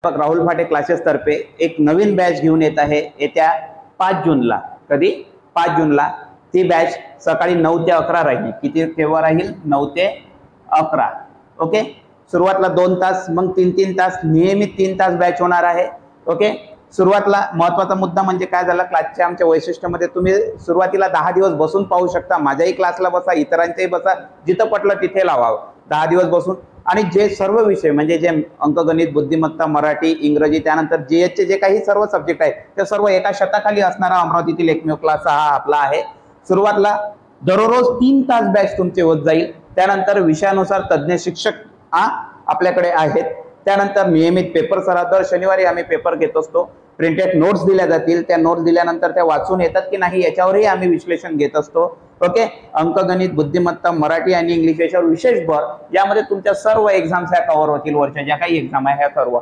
राहुल फाटे क्लासेस तर्फे एक नवीन बॅच घेऊन येत आहे येत्या 5 जूनला। कधी? 5 जूनला। ती बॅच सकाळी 9 ते 11 राहील। किती केव्हा राहील? 9 ते 11। ओके, सुरुवातीला 2 तास, मग 3-3 तास, नियमित 3 तास बॅच होणार आहे। ओके, सुरुवातीला महत्त्वाचा मुद्दा म्हणजे काय झाला, क्लासच्या आमच्या वैशिष्ट्यामध्ये तुम्ही सुरुवातीला 10 दिवस बसून पाहू शकता। माझ्याही क्लासला बसा, इतरांच्याही बसा, जिथं पटलं तिथे लावा 10 दिवस बसून। आणि जे सर्व विषय म्हणजे जे अंकगणित, बुद्धिमत्ता, मराठी, इंग्रजी, त्यानंतर जीएस चे जे काही सर्व सब्जेक्ट आहेत ते सर्व एका छताखाली असणारा अमरावतीतील एकमेव क्लास हा आपला आहे। सुरुवातीला दररोज 3 तास बॅच तुमचे होत जाईल। त्यानंतर विषयानुसार तज्ञ शिक्षक आपल्याकडे आहेत। त्यानंतर नियमित पेपर सराव, दर शनिवारी आम्ही पेपर घेत असतो। प्रिंटेड नोट्स दिल्या जातील, त्या नोट्स दिल्यानंतर त्या वाचून येतात की नाही याच्यावरही आम्ही विश्लेषण घेत असतो। ओके, अंकगणित, बुद्धिमत्ता, मराठी आणि इंग्लिश याच्यावर विशेष भर, यामध्ये तुमच्या सर्व एक्झाम्स ह्या कव्हर होतील, वर्षाच्या ज्या काही एक्झाम आहे ह्या सर्व।